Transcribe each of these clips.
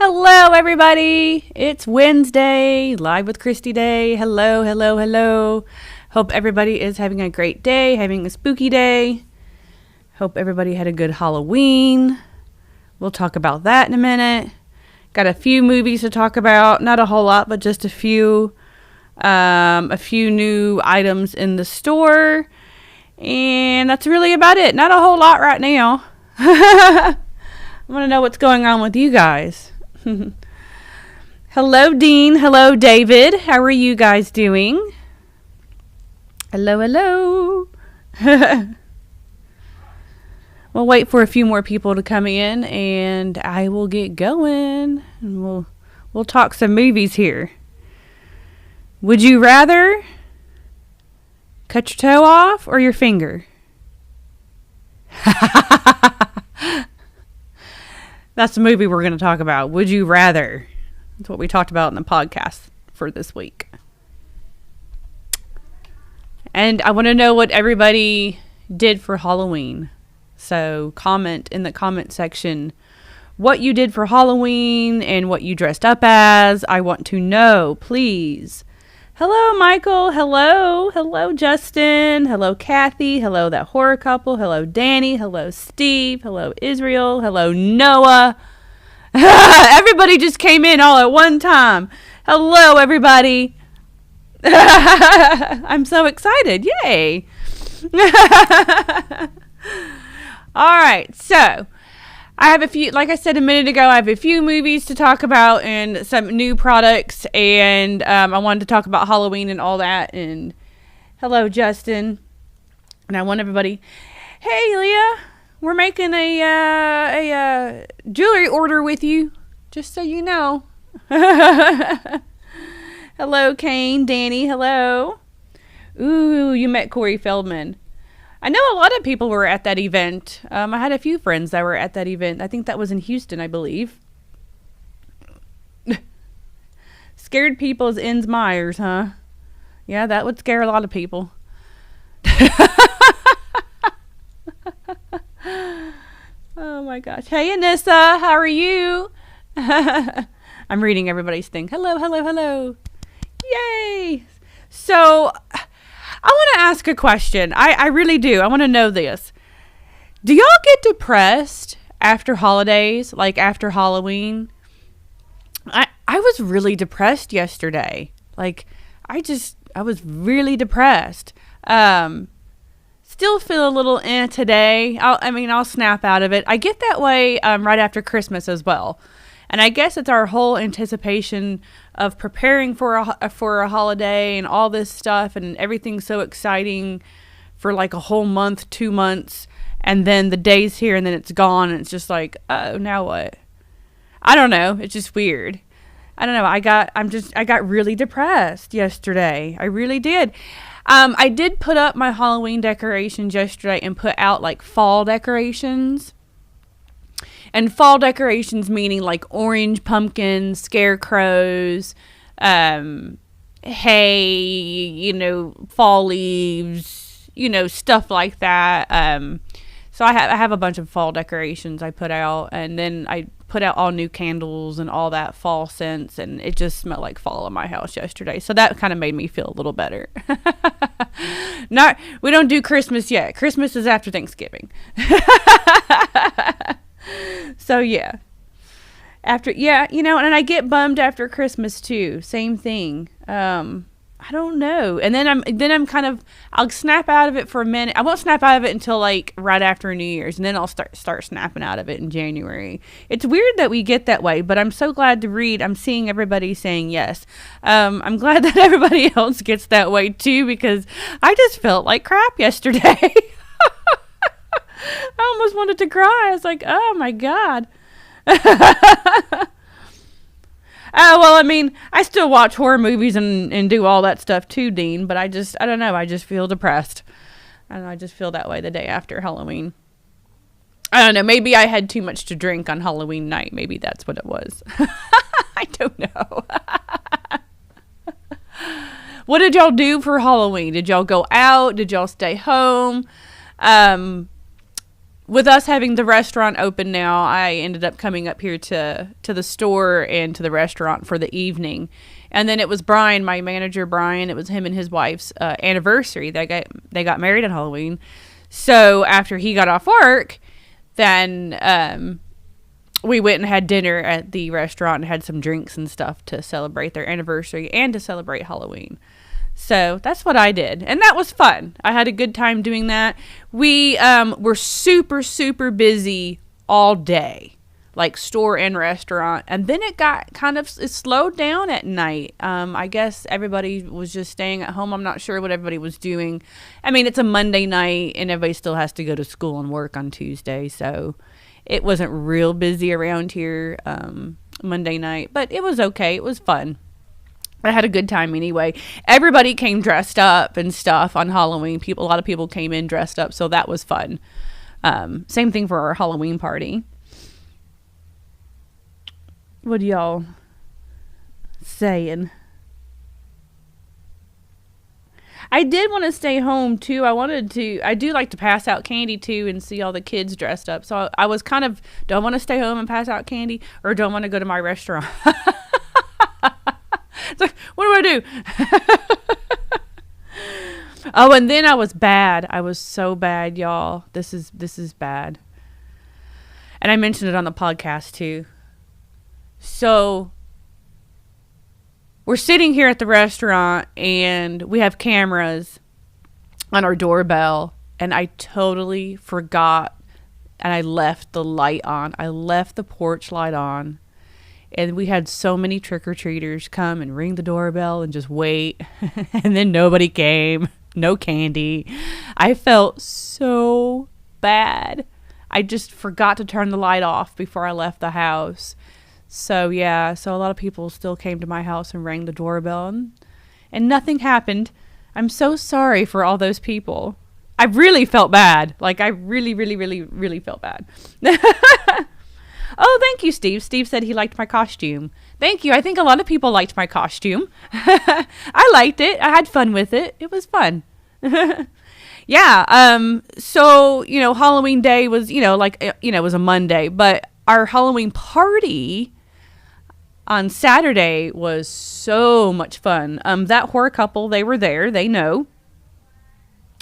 Hello, everybody. It's Wednesday, live with Kristy Day. Hello, hello, hello. Hope everybody is having a great day, having a spooky day. Hope everybody had a good Halloween. We'll talk about that in a minute. Got a few movies to talk about. Not a whole lot, but just a few. A few new items in the store. And that's really about it. Not a whole lot right now. I want to know what's going on with you guys. Hello, Dean. Hello, David. How are you guys doing? Hello, hello. We'll wait for a few more people to come in, and I will get going. And we'll talk some movies here. Would you rather cut your toe off or your finger? That's the movie we're going to talk about. Would you rather? That's what we talked about in the podcast for this week. And I want to know what everybody did for Halloween. So comment in the comment section what you did for Halloween and what you dressed up as. I want to know, please. Hello, Michael. Hello. Hello, Justin. Hello, Kathy. Hello, that horror couple. Hello, Danny. Hello, Steve. Hello, Israel. Hello, Noah. Everybody just came in all at one time. Hello, everybody. I'm so excited. Yay. All right. So I have a few, like I said a minute ago, I have a few movies to talk about and some new products, and I wanted to talk about Halloween and all that. And hello, Justin. And I want everybody, hey, Leah, we're making a jewelry order with you, just so you know. Hello, Kane, Danny, hello. Ooh, you met Corey Feldman. I know a lot of people were at that event. I had a few friends that were at that event. I think that was in Houston, I believe. Scared people's ends Myers, huh? Yeah, that would scare a lot of people. Oh my gosh. Hey, Anissa, how are you? I'm reading everybody's thing. Hello, hello, hello. Yay. So I want to ask a question. I really do. I want to know this. Do y'all get depressed after holidays, like after Halloween? I was really depressed yesterday. Like, I was really depressed. Still feel a little today. I'll snap out of it. I get that way right after Christmas as well. And I guess it's our whole anticipation of preparing for a holiday and all this stuff, and everything's so exciting for like a whole month, 2 months, and then the day's here and then it's gone, and it's just like, oh, now what? I don't know. It's just weird. I don't know. I got really depressed yesterday. I really did. I did put up my Halloween decorations yesterday and put out like fall decorations. And fall decorations meaning like orange pumpkins, scarecrows, hay, fall leaves, stuff like that. So I have a bunch of fall decorations I put out, and then I put out all new candles and all that fall scents, and it just smelled like fall in my house yesterday. So that kind of made me feel a little better. We don't do Christmas yet. Christmas is after Thanksgiving. So yeah, and I get bummed after Christmas too. Same thing. I don't know. And then I'll snap out of it for a minute. I won't snap out of it until like right after New Year's, and then I'll start snapping out of it in January. It's weird that we get that way, but I'm so glad to read. I'm seeing everybody saying yes. I'm glad that everybody else gets that way too, because I just felt like crap yesterday. I almost wanted to cry. I was like, oh my God. I still watch horror movies and do all that stuff too, Dean, but I don't know. I just feel depressed. I don't know. I just feel that way the day after Halloween. I don't know. Maybe I had too much to drink on Halloween night. Maybe that's what it was. I don't know. What did y'all do for Halloween? Did y'all go out? Did y'all stay home? with us having the restaurant open now, I ended up coming up here to the store and to the restaurant for the evening. And then it was Brian, my manager, Brian. It was him and his wife's anniversary. They got married on Halloween. So after he got off work, then we went and had dinner at the restaurant and had some drinks and stuff to celebrate their anniversary and to celebrate Halloween. So that's what I did. And that was fun. I had a good time doing that. We were super, super busy all day, like store and restaurant. And then it got it slowed down at night. I guess everybody was just staying at home. I'm not sure what everybody was doing. I mean, it's a Monday night and everybody still has to go to school and work on Tuesday. So it wasn't real busy around here Monday night, but it was okay. It was fun. I had a good time anyway. Everybody came dressed up and stuff on Halloween. A lot of people came in dressed up, so that was fun. Same thing for our Halloween party. What y'all saying? I did want to stay home too. I do like to pass out candy too and see all the kids dressed up. So I was kind of, do I want to stay home and pass out candy, or do I want to go to my restaurant? It's like, what do I do? Oh, and then I was bad. I was so bad, y'all. This is bad. And I mentioned it on the podcast too. So we're sitting here at the restaurant and we have cameras on our doorbell, and I totally forgot, and I left the light on. I left the porch light on. And we had so many trick-or-treaters come and ring the doorbell and just wait. And then nobody came. No candy. I felt so bad. I just forgot to turn the light off before I left the house. So, yeah. So a lot of people still came to my house and rang the doorbell. And nothing happened. I'm so sorry for all those people. I really felt bad. Like, I really, really, really, really felt bad. Oh, thank you, Steve. Steve said he liked my costume. Thank you. I think a lot of people liked my costume. I liked it. I had fun with it. It was fun. Yeah. So, Halloween day was, it was a Monday, but our Halloween party on Saturday was so much fun. That horror couple, they were there. They know.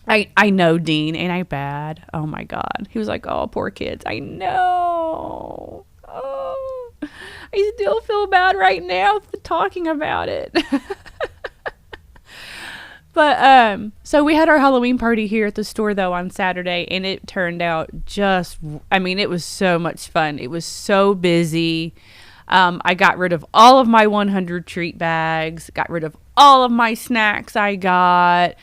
I know Dean, ain't I bad? Oh my God. He was like, oh, poor kids. I know. Oh, I still feel bad right now talking about it. But, so we had our Halloween party here at the store though on Saturday, and it turned out it was so much fun. It was so busy. I got rid of all of my 100 treat bags, got rid of all of my snacks I got.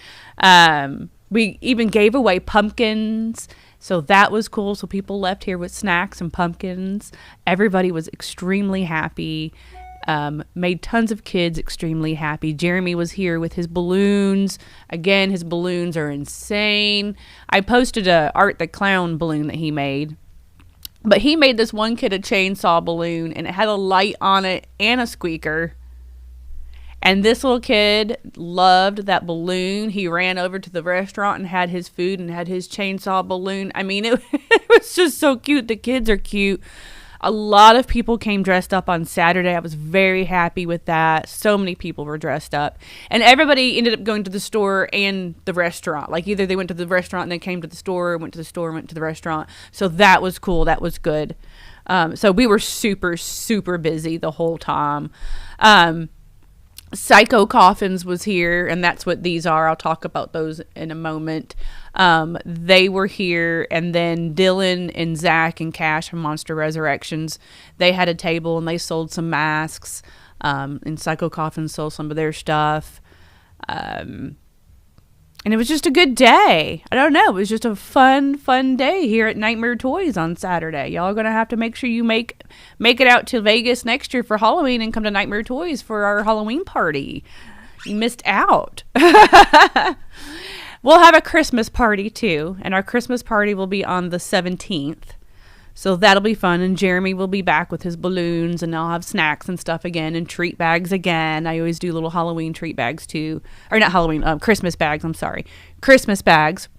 We even gave away pumpkins, so that was cool. So people left here with snacks and pumpkins. Everybody was extremely happy. Made tons of kids extremely happy. Jeremy was here with his balloons. Again, his balloons are insane. I posted a Art the Clown balloon that he made. But he made this one kid a chainsaw balloon, and it had a light on it and a squeaker. And this little kid loved that balloon. He ran over to the restaurant and had his food and had his chainsaw balloon. I mean, it was just so cute. The kids are cute. A lot of people came dressed up on Saturday. I was very happy with that. So many people were dressed up. And everybody ended up going to the store and the restaurant. Like either they went to the restaurant and then came to the store, or went to the store and went to the restaurant. So that was cool. That was good. So we were super, super busy the whole time. Psycho Coffins was here, and that's what these are. I'll talk about those in a moment. They were here, and then Dylan and Zach and Cash from Monster Resurrections, they had a table and they sold some masks, and Psycho Coffins sold some of their stuff. And it was just a good day. I don't know. It was just a fun day here at Nightmare Toys on Saturday. Y'all are going to have to make sure you make it out to Vegas next year for Halloween and come to Nightmare Toys for our Halloween party. You missed out. We'll have a Christmas party too. And our Christmas party will be on the 17th. So that'll be fun. And Jeremy will be back with his balloons, and I'll have snacks and stuff again, and treat bags again. I always do little Halloween treat bags too. Or not Halloween, Christmas bags. I'm sorry. Christmas bags.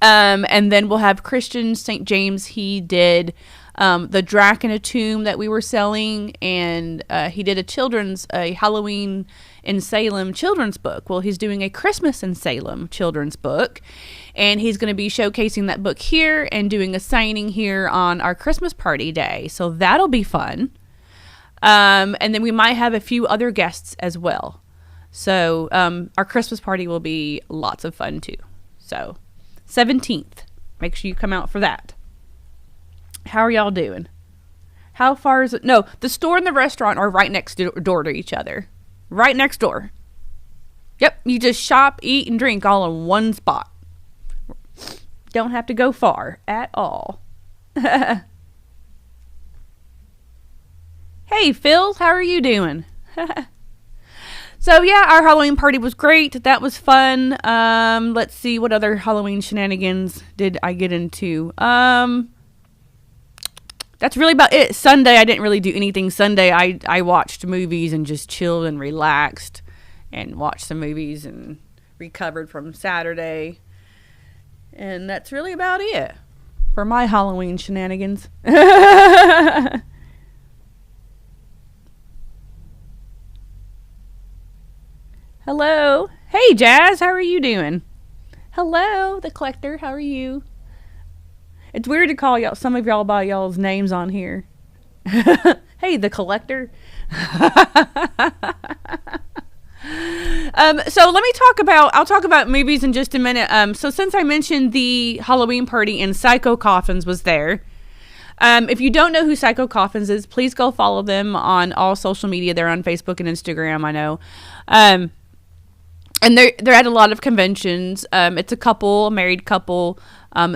And then we'll have Christian St. James. He did the Drac in a Tomb that we were selling, and he did a Halloween in Salem children's book. Well, he's doing a Christmas in Salem children's book, and he's going to be showcasing that book here and doing a signing here on our Christmas party day. So that'll be fun. And then we might have a few other guests as well. So our Christmas party will be lots of fun too. So 17th, make sure you come out for that. How are y'all doing? How far is it? No, the store and the restaurant are right next door to each other. Right next door. Yep, you just shop, eat, and drink all in one spot. Don't have to go far at all. Hey, Phil, how are you doing? So, yeah, our Halloween party was great. That was fun. Let's see, what other Halloween shenanigans did I get into? That's really about it. Sunday, I didn't really do anything. Sunday, I watched movies and just chilled and relaxed and watched some movies and recovered from Saturday. And that's really about it for my Halloween shenanigans. Hello. Hey, Jazz. How are you doing? Hello, the collector. How are you? It's weird to call y'all, some of y'all by y'all's names on here. Hey, the collector. So let me I'll talk about movies in just a minute. So since I mentioned the Halloween party and Psycho Coffins was there. If you don't know who Psycho Coffins is, please go follow them on all social media. They're on Facebook and Instagram, I know. And they're at a lot of conventions. It's a married couple,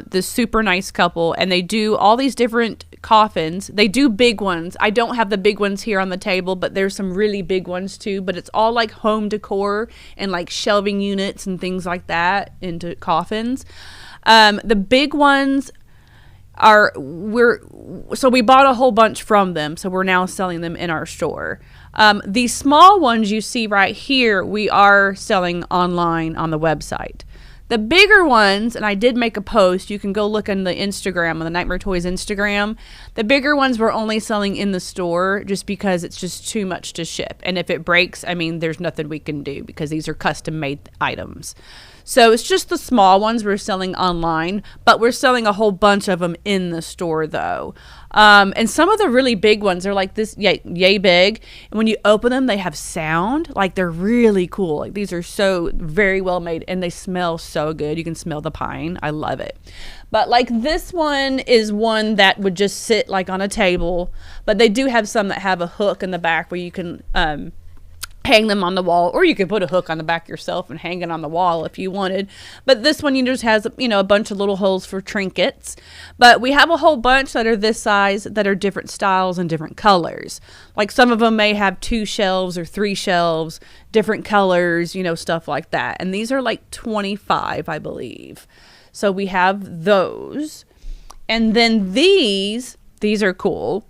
this super nice couple, and they do all these different coffins. They do big ones. I don't have the big ones here on the table, but there's some really big ones too. But it's all like home decor and like shelving units and things like that into coffins. The big ones we bought a whole bunch from them, so we're now selling them in our store. These small ones you see right here, we are selling online on the website. The bigger ones, and I did make a post, you can go look on the Instagram, on the Nightmare Toys Instagram. The bigger ones we're only selling in the store just because it's just too much to ship. And if it breaks, I mean, there's nothing we can do because these are custom made items. So it's just the small ones we're selling online, but we're selling a whole bunch of them in the store though. And some of the really big ones are like this, yay big. And when you open them, they have sound. Like they're really cool. Like these are so very well made and they smell so good. You can smell the pine. I love it. But like this one is one that would just sit like on a table, but they do have some that have a hook in the back where you can, hang them on the wall, or you could put a hook on the back yourself and hang it on the wall if you wanted. But this one just has, a bunch of little holes for trinkets. But we have a whole bunch that are this size that are different styles and different colors. Like some of them may have 2 shelves or 3 shelves, different colors, stuff like that. And these are like $25, I believe. So we have those. And then these are cool.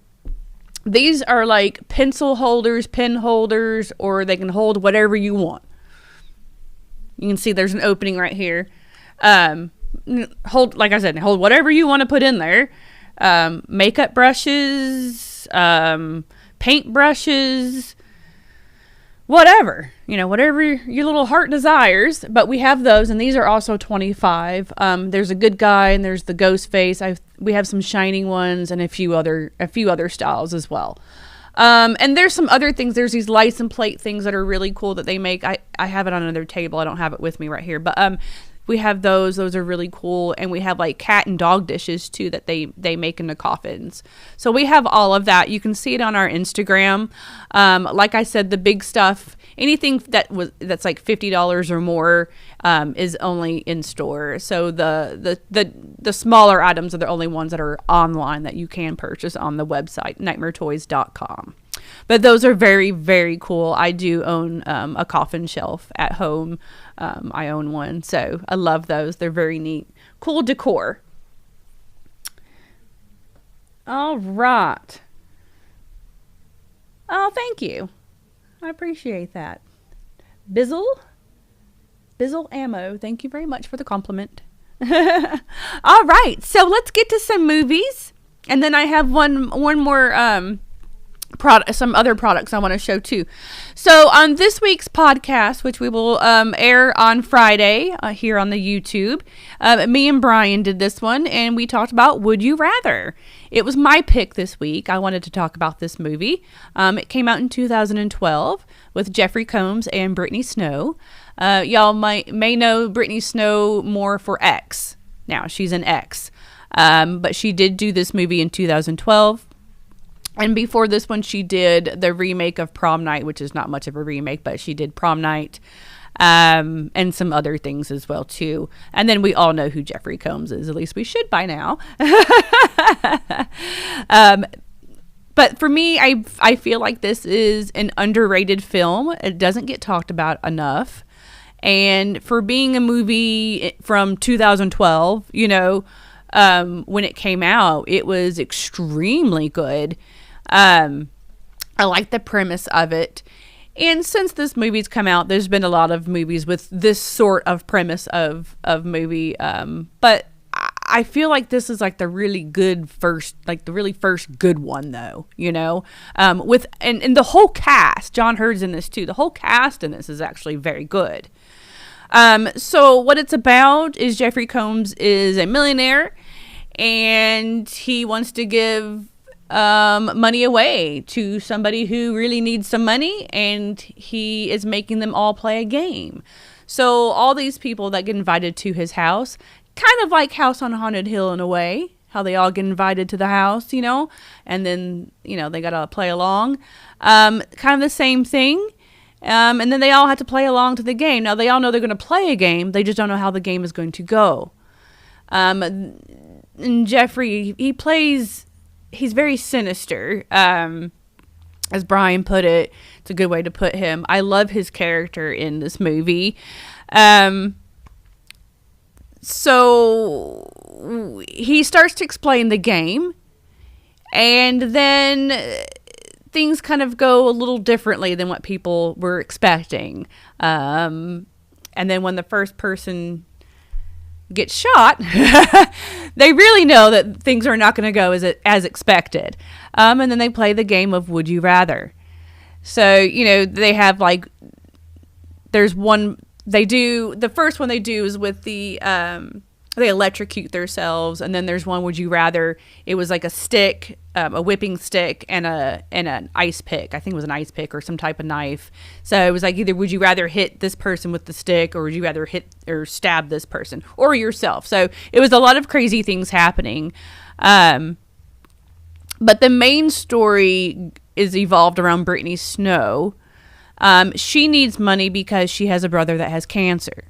These are like pencil holders, pen holders, or they can hold whatever you want. You can see there's an opening right here. Like I said, hold whatever you want to put in there. Makeup brushes, paint brushes, whatever, whatever your little heart desires. But we have those, and these are also $25. There's a good guy, and there's the ghost face. We have some shining ones and a few other styles as well. And there's some other things. There's these license plate things that are really cool that they make. I have it on another table. I don't have it with me right here, but we have those. Those are really cool. And we have like cat and dog dishes too that they make in the coffins. So we have all of that. You can see it on our Instagram. Like I said, the big stuff, anything that's like $50 or more is only in store. So the smaller items are the only ones that are online that you can purchase on the website, nightmaretoys.com. But those are very, very cool. I do own a coffin shelf at home. I own one, so I love those. They're very neat. Cool decor. All right. Oh, thank you. I appreciate that. Bizzle Ammo, thank you very much for the compliment. All right, so let's get to some movies, and then I have one more product, some other products I want to show too. So on this week's podcast, which we will air on Friday here on the YouTube, me and Brian did this one, and we talked about Would You Rather. It was my pick this week. I wanted to talk about this movie. It came out in 2012 with Jeffrey Combs and Brittany Snow. Y'all may know Brittany Snow more for X. Now, she's an X. But she did do this movie in 2012. And before this one, she did the remake of Prom Night, which is not much of a remake, but she did Prom Night, and some other things as well, too. And then we all know who Jeffrey Combs is. At least we should by now. But for me, I feel like this is an underrated film. It doesn't get talked about enough. And for being a movie from 2012, when it came out, it was extremely good. I like the premise of it. And since this movie's come out, there's been a lot of movies with this sort of premise of movie. But I feel like this is like the really good first, like the really first good one though, with, and the whole cast, John Hurd's in this too. The whole cast in this is actually very good. So what it's about is Jeffrey Combs is a millionaire, and he wants to give money away to somebody who really needs some money, and he is making them all play a game. So all these people that get invited to his house, kind of like House on Haunted Hill in a way, how they all get invited to the house, and then, they got to play along. Kind of the same thing. And then they all have to play along to the game. Now, they all know they're going to play a game. They just don't know how the game is going to go. And Jeffrey, he's very sinister. As Brian put it, it's a good way to put him. I love his character in this movie. So he starts to explain the game, and then things kind of go a little differently than what people were expecting. And then when the first person gets shot, they really know that things are not going to go as expected. And then they play the game of Would You Rather. So, they have there's one, the first one they do is with they electrocute themselves, and then there's one, Would You Rather, it was like a stick, a whipping stick, and an ice pick. I think it was an ice pick or some type of knife. So it was like, either would you rather hit this person with the stick, or would you rather hit or stab this person or yourself? So it was a lot of crazy things happening. But the main story is evolved around Brittany Snow. She needs money because she has a brother that has cancer.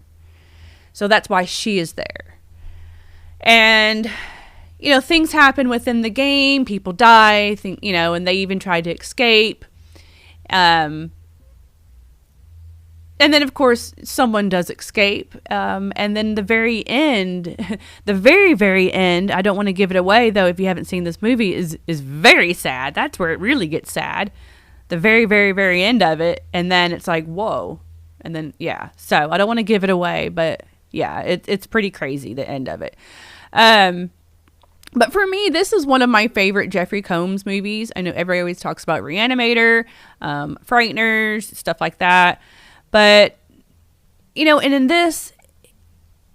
So that's why she is there. And, things happen within the game. People die, and they even try to escape. And then, of course, someone does escape. And then the very end, the very, very end, I don't want to give it away, though, if you haven't seen this movie, is very sad. That's where it really gets sad. The very, very, very end of it. And then it's like, whoa. And then, yeah. So I don't want to give it away, but yeah, it's pretty crazy, the end of it. But for me, this is one of my favorite Jeffrey Combs movies. I know everybody always talks about Reanimator, Frighteners, stuff like that. But, and in this,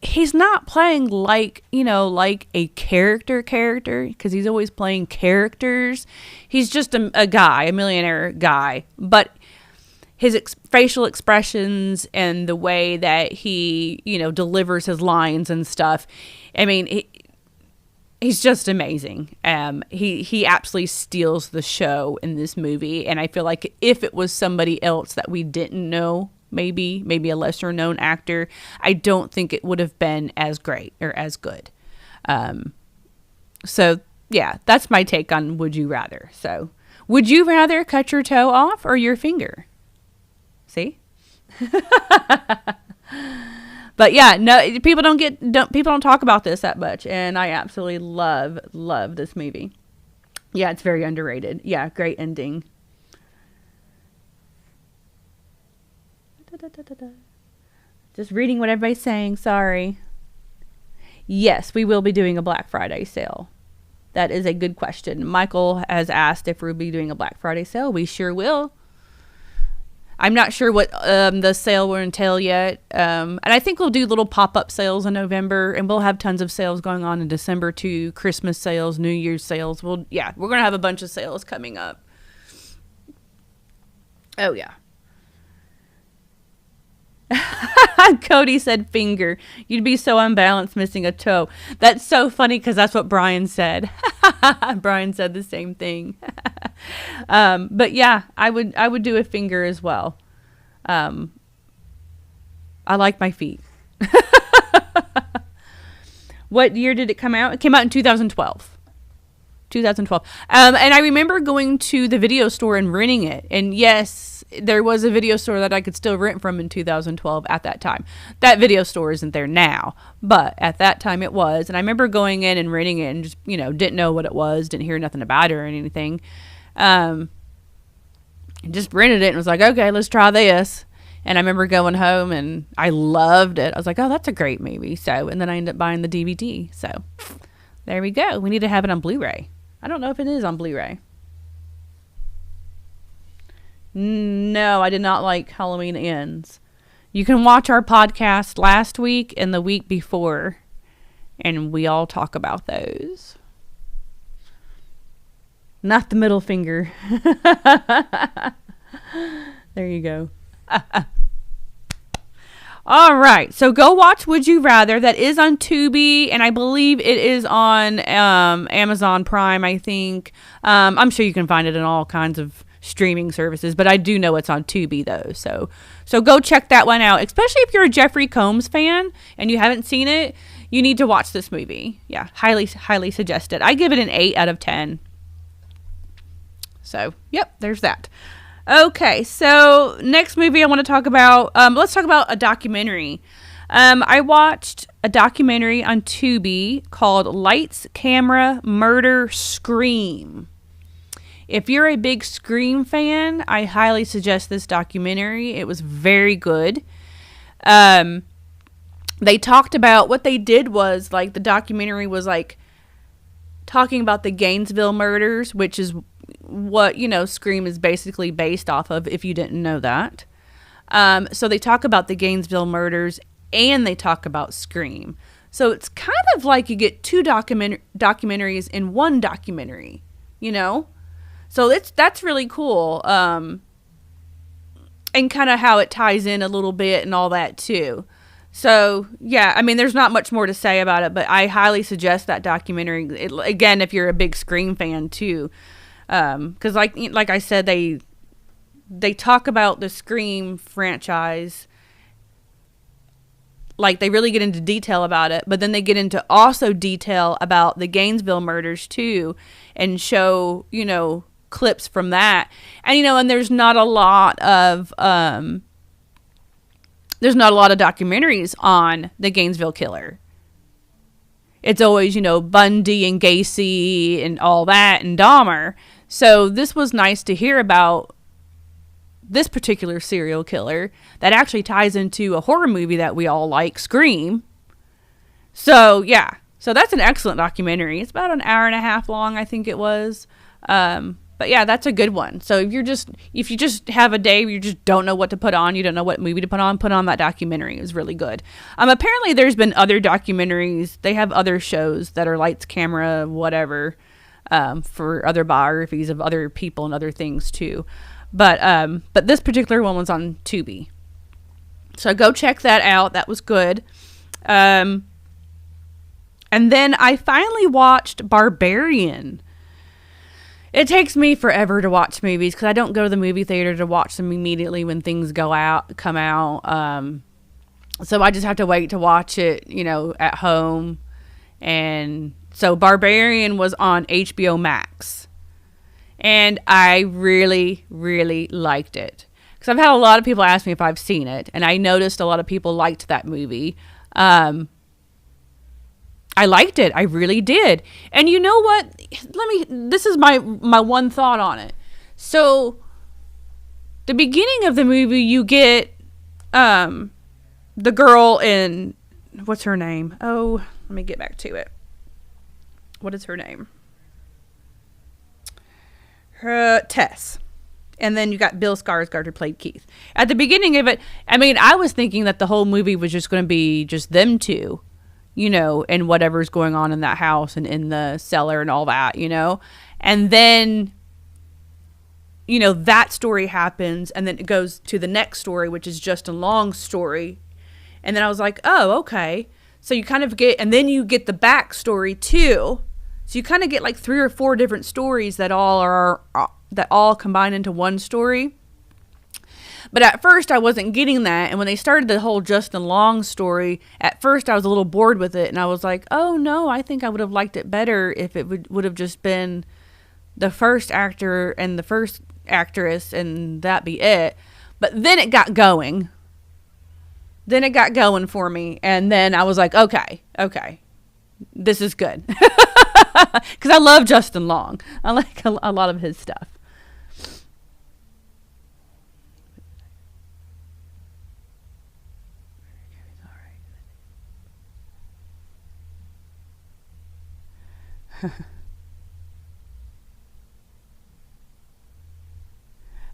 he's not playing like a character, because he's always playing characters. He's just a guy, a millionaire guy. But his facial expressions and the way that he, delivers his lines and stuff, I mean, he's just amazing. He absolutely steals the show in this movie. And I feel like if it was somebody else that we didn't know, maybe a lesser known actor, I don't think it would have been as great or as good. So yeah, that's my take on Would You Rather. So would you rather cut your toe off or your finger? See? But yeah, no, people don't talk about this that much, and I absolutely love this movie. Yeah, it's very underrated. Yeah, great ending. Just reading what everybody's saying. Sorry. Yes, we will be doing a Black Friday sale. That is a good question. Michael has asked if we'll be doing a Black Friday sale. We sure will. I'm not sure what the sale will entail yet. And I think we'll do little pop-up sales in November, and we'll have tons of sales going on in December too. Christmas sales, New Year's sales. We're going to have a bunch of sales coming up. Oh, yeah. Cody said finger. You'd be so unbalanced missing a toe. That's so funny because that's what Brian said. Brian said the same thing. But yeah, I would do a finger as well. I like my feet. What year did it come out? It came out in 2012. 2012. And I remember going to the video store and renting it. And yes, there was a video store that I could still rent from in 2012 at that time. That video store isn't there now, but at that time it was. And I remember going in and renting it and just, didn't know what it was, didn't hear nothing about it or anything. Just rented it and was like, okay, let's try this. And I remember going home and I loved it. I was like, oh, that's a great movie. So, and then I ended up buying the DVD. So there we go. We need to have it on Blu-ray. I don't know if it is on Blu-ray. No, I did not like Halloween Ends. You can watch our podcast last week and the week before, and we all talk about those. Not the middle finger. There you go. All right, so go watch Would You Rather. That is on Tubi, and I believe it is on Amazon Prime, I think. I'm sure you can find it in all kinds of streaming services, but I do know it's on Tubi, though. So go check that one out, especially if you're a Jeffrey Combs fan and you haven't seen it. You need to watch this movie. Yeah, highly, highly suggested. I give it an 8 out of 10. So, yep, there's that. Okay, so next movie I want to talk about, let's talk about a documentary. I watched a documentary on Tubi called Lights, Camera, Murder, Scream. If you're a big Scream fan, I highly suggest this documentary. It was very good. They talked about, what they did was, like, the documentary was, like, talking about the Gainesville murders, which is what, Scream is basically based off of, if you didn't know that. So they talk about the Gainesville murders and they talk about Scream. So it's kind of like you get two documentaries in one documentary, So that's really cool. And kind of how it ties in a little bit and all that too. So, yeah, I mean, there's not much more to say about it, but I highly suggest that documentary. Again, if you're a big Scream fan too. Because like I said, they talk about the Scream franchise, like they really get into detail about it, but then they get into also detail about the Gainesville murders too, and show clips from that, and and there's not a lot of documentaries on the Gainesville killer. It's always, Bundy and Gacy and all that and Dahmer. So this was nice to hear about this particular serial killer that actually ties into a horror movie that we all like, Scream. So, yeah. So that's an excellent documentary. It's about an hour and a half long, I think it was. But yeah, that's a good one. So if you just have a day where you just don't know what to put on, you don't know what movie to put on that documentary. It was really good. Apparently there's been other documentaries. They have other shows that are lights, camera, whatever, for other biographies of other people and other things too. But this particular one was on Tubi. So go check that out. That was good. And then I finally watched Barbarian. It takes me forever to watch movies because I don't go to the movie theater to watch them immediately when things come out. So I just have to wait to watch it, at home. And so Barbarian was on HBO Max. And I really, really liked it. Because I've had a lot of people ask me if I've seen it. And I noticed a lot of people liked that movie. I liked it. I really did. And you know what? This is my one thought on it. So, the beginning of the movie, you get the girl in, what's her name? Oh, Let me get back to it. What is her name? Tess. And then you got Bill Skarsgård who played Keith. At the beginning of it, I mean, I was thinking that the whole movie was just going to be just them two, you know, and whatever's going on in that house and in the cellar and all that, you know. And then, you know, that story happens, and then it goes to the next story, which is Justin Long's story. And then I was like, oh, okay. So you kind of get, and then you get the backstory too. So you kind of get like 3 or 4 different stories that all combine into one story. But at first I wasn't getting that. And when they started the whole Justin Long story, at first I was a little bored with it. And I was like, oh no, I think I would have liked it better if it would have just been the first actor and the first actress and that be it. But then it got going. Then it got going for me. And then I was like, okay, this is good. Because I love Justin Long. I like a lot of his stuff.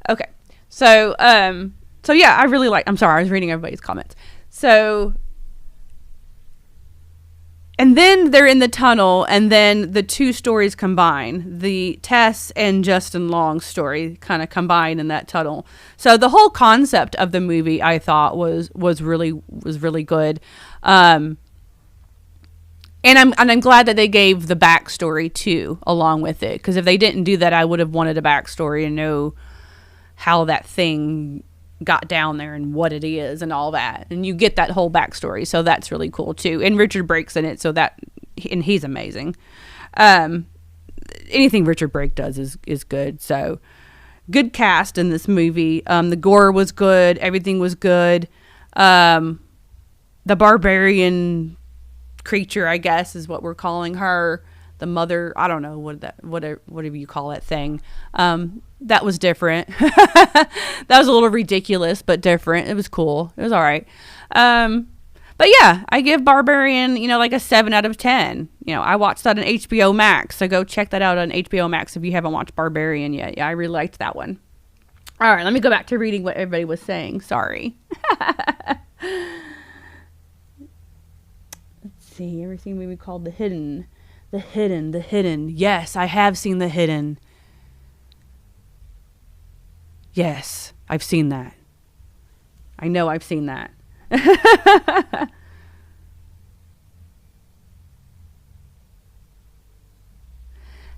Okay. So yeah, I really like, I'm sorry, I was reading everybody's comments. So, and then they're in the tunnel, and then the 2 stories combine. The Tess and Justin Long story kind of combine in that tunnel. So the whole concept of the movie, I thought, was really good. And I'm glad that they gave the backstory too along with it, because if they didn't do that, I would have wanted a backstory and know how that thing got down there and what it is and all that. And you get that whole backstory, so that's really cool too. And Richard Brake's in it, so that, and he's amazing. Anything Richard Brake does is good. So good cast in this movie. The gore was good, everything was good. The barbarian creature, I guess, is what we're calling her, the mother, I don't know whatever you call that thing. That was different. That was a little ridiculous, but different. It was cool. It was all right. But yeah, I give Barbarian, you know, like a 7 out of 10. You know, I watched that on HBO Max, so go check that out on HBO Max if you haven't watched Barbarian yet. Yeah, I really liked that one. All right, let me go back to reading what everybody was saying. Sorry. See, ever seen a movie called The Hidden? The Hidden. Yes, I have seen The Hidden. Yes, I've seen that. I know I've seen that.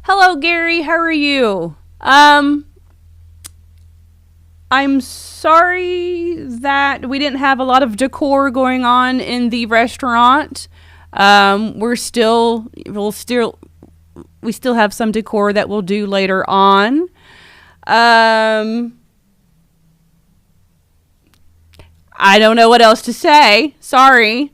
Hello, Gary. How are you? I'm sorry that we didn't have a lot of decor going on in the restaurant. We still have some decor that we'll do later on. I don't know what else to say. Sorry.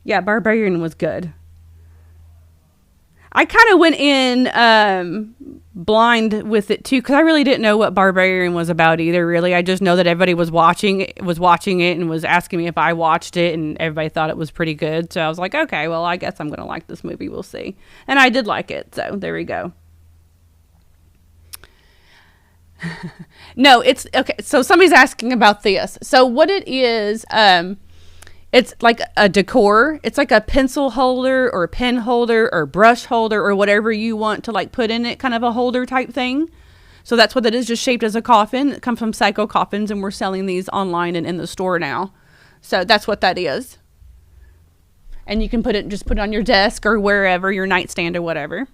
Yeah, Barbarian was good. I kind of went in blind with it too, because I really didn't know what Barbarian was about either. Really, I just know that everybody was watching it and was asking me if I watched it, and everybody thought it was pretty good. So I was like, okay, well, I guess I'm gonna like this movie. We'll see. And I did like it. So there we go. No, it's okay. So somebody's asking about this. So what it is, it's like a decor. It's like a pencil holder or a pen holder or brush holder or whatever you want to like put in it, kind of a holder type thing. So that's what it is, just shaped as a coffin. It comes from Psycho Coffins, and we're selling these online and in the store now. So that's what that is. And you can put it on your desk or wherever, your nightstand or whatever.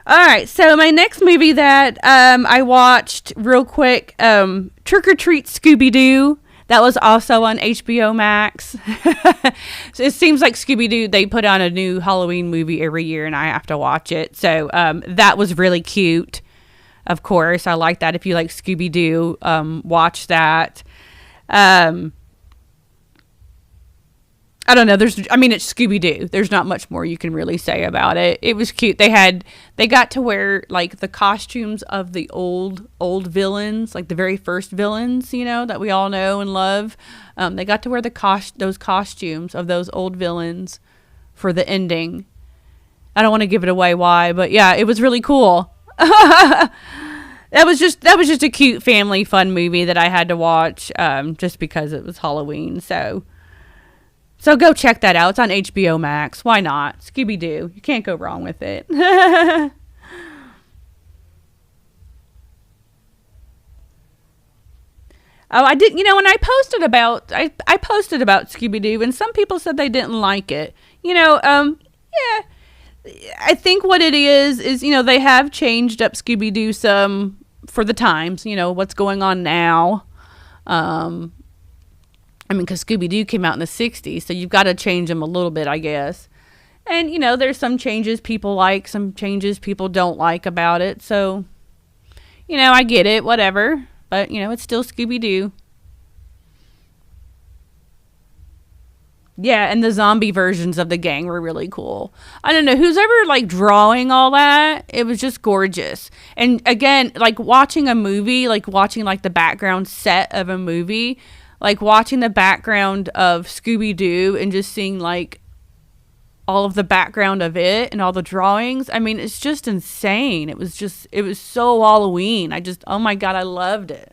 All right, so my next movie that I watched real quick, Trick or Treat Scooby-Doo. That was also on HBO Max. So it seems like Scooby-Doo, they put on a new Halloween movie every year, and I have to watch it. So that was really cute. Of course, I like that. If you like Scooby-Doo, watch that. I don't know. It's Scooby-Doo. There's not much more you can really say about it. It was cute. They got to wear like the costumes of the old villains, like the very first villains, that we all know and love. They got to wear those costumes of those old villains for the ending. I don't want to give it away why, but yeah, it was really cool. That was just a cute family fun movie that I had to watch, just because it was Halloween. So go check that out. It's on HBO Max. Why not? Scooby-Doo. You can't go wrong with it. Oh, I did. When I posted about Scooby-Doo, and some people said they didn't like it. Yeah. I think what it is they have changed up Scooby-Doo some for the times. What's going on now. Because Scooby-Doo came out in the 60s, so you've got to change them a little bit, I guess. And, there's some changes people like, some changes people don't like about it. So, I get it, whatever. But, it's still Scooby-Doo. Yeah, and the zombie versions of the gang were really cool. I don't know, who's ever, drawing all that? It was just gorgeous. And, again, watching a movie, watching, the background set of a movie, watching the background of Scooby-Doo and just seeing, all of the background of it and all the drawings. It's just insane. It was so Halloween. Oh my God, I loved it.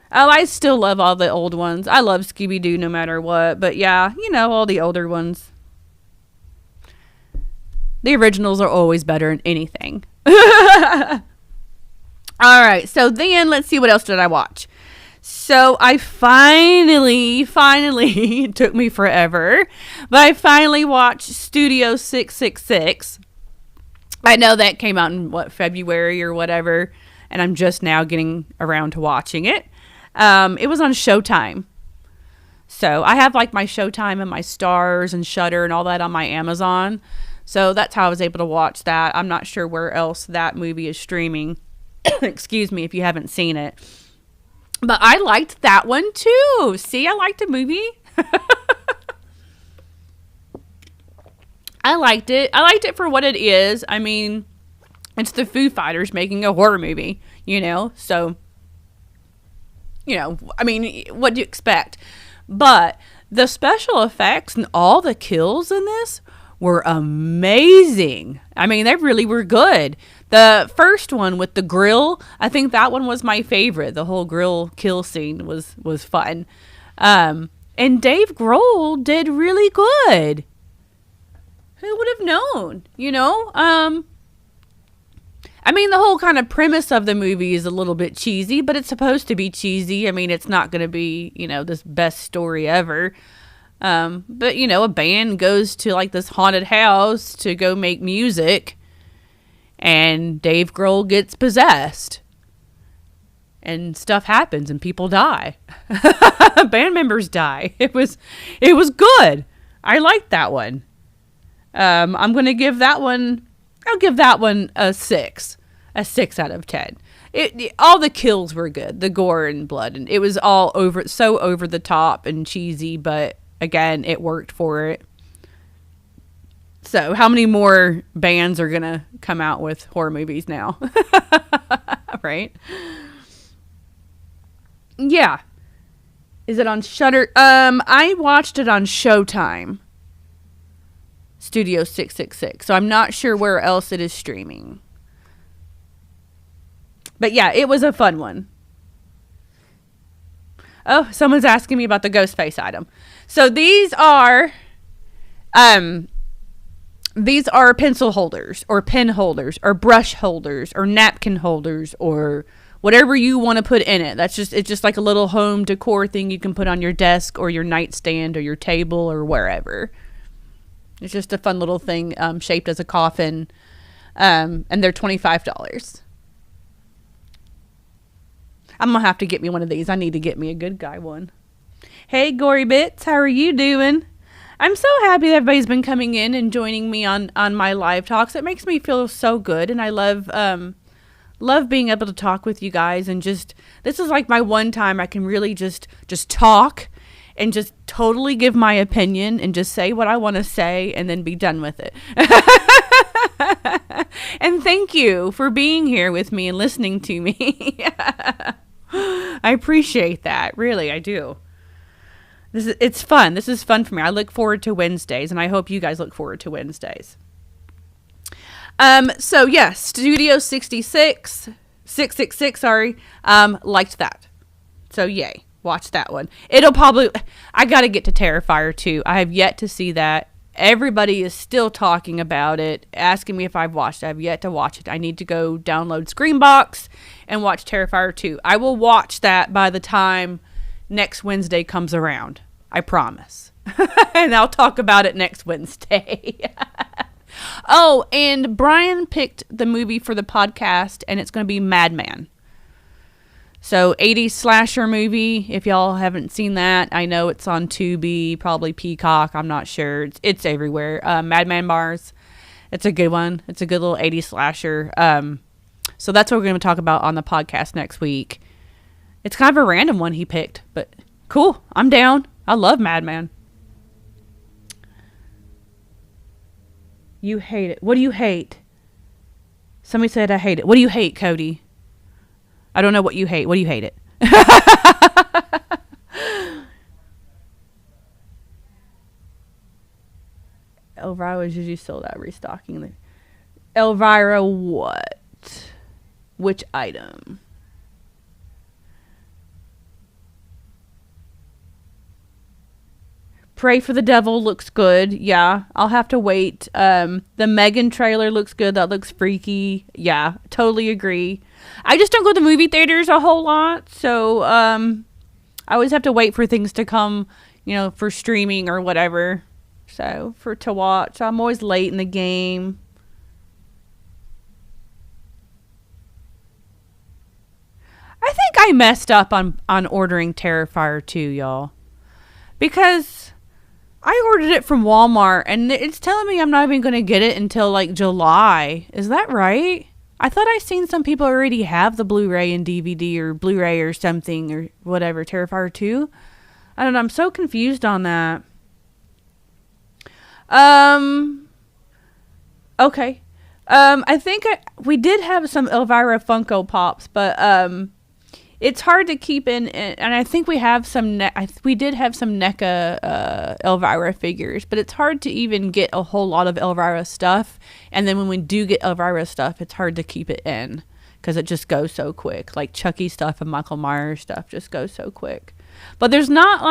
Oh, I still love all the old ones. I love Scooby-Doo no matter what. But yeah, all the older ones. The originals are always better than anything. All right, so then let's see, what else did I watch? So I finally, it took me forever, but I finally watched Studio 666. I know that came out in, February or whatever, and I'm just now getting around to watching it. It was on Showtime. So I have, my Showtime and my Stars and Shudder and all that on my Amazon. So that's how I was able to watch that. I'm not sure where else that movie is streaming. Excuse me if you haven't seen it. But I liked that one too. See, I liked the movie. I liked it. I liked it for what it is. It's the Foo Fighters making a horror movie, So, what do you expect? But the special effects and all the kills in this were amazing. They really were good. The first one with the grill, I think that one was my favorite. The whole grill kill scene was fun. And Dave Grohl did really good. Who would have known, the whole kind of premise of the movie is a little bit cheesy, but it's supposed to be cheesy. It's not going to be, this best story ever. But, a band goes to this haunted house to go make music, and Dave Grohl gets possessed, and stuff happens and people die. Band members die. It was good. I liked that one. I'm going to give that one, I'll give that one a 6 out of 10. All the kills were good, the gore and blood, and it was all so over the top and cheesy, but again, it worked for it. So how many more bands are going to come out with horror movies now? Right? Yeah. Is it on Shudder? I watched it on Showtime. Studio 666. So I'm not sure where else it is streaming. But yeah, it was a fun one. Oh, someone's asking me about the Ghostface item. So these are pencil holders or pen holders or brush holders or napkin holders or whatever you want to put in it. It's just like a little home decor thing you can put on your desk or your nightstand or your table or wherever. It's just a fun little thing shaped as a coffin, and they're $25. I'm going to have to get me one of these. I need to get me a good guy one. Hey, Gory Bits, how are you doing? I'm so happy that everybody's been coming in and joining me on my live talks. It makes me feel so good, and I love love being able to talk with you guys, and just, this is like my one time I can really just talk and just totally give my opinion and just say what I want to say and then be done with it. And thank you for being here with me and listening to me. I appreciate that. Really, I do. It's fun. This is fun for me. I look forward to Wednesdays, and I hope you guys look forward to Wednesdays. So yes, Studio 666, liked that. So yay, watch that one. I gotta get to Terrifier 2. I have yet to see that. Everybody is still talking about it, asking me if I've watched it. I have yet to watch it. I need to go download Screenbox and watch Terrifier 2. I will watch that by the time next Wednesday comes around. I promise. And I'll talk about it next Wednesday. Oh, and Brian picked the movie for the podcast, and it's going to be Madman. So, 80s slasher movie. If y'all haven't seen that, I know it's on Tubi, probably Peacock. I'm not sure. It's everywhere. Madman Bars. It's a good one. It's a good little 80s slasher. So that's what we're going to talk about on the podcast next week. It's kind of a random one he picked, but cool. I'm down. I love Madman. You hate it. What do you hate? Somebody said I hate it. What do you hate, Cody? I don't know what you hate. What do you hate it? Elvira was usually sold out restocking. Elvira what? Which item? Pray for the Devil looks good. Yeah, I'll have to wait. The Megan trailer looks good. That looks freaky. Yeah, totally agree. I just don't go to movie theaters a whole lot. So I always have to wait for things to come, for streaming or whatever. So to watch. I'm always late in the game. I think I messed up on ordering Terrifier 2, y'all. Because I ordered it from Walmart, and it's telling me I'm not even going to get it until, July. Is that right? I thought I seen some people already have the Blu-ray and DVD or Blu-ray or something or whatever, Terrifier 2. I don't know. I'm so confused on that. Okay. I think we did have some Elvira Funko Pops, but it's hard to keep in, and I think we have we did have some NECA Elvira figures, but it's hard to even get a whole lot of Elvira stuff. And then when we do get Elvira stuff, it's hard to keep it in because it just goes so quick. Like Chucky stuff and Michael Myers stuff just goes so quick. But there's not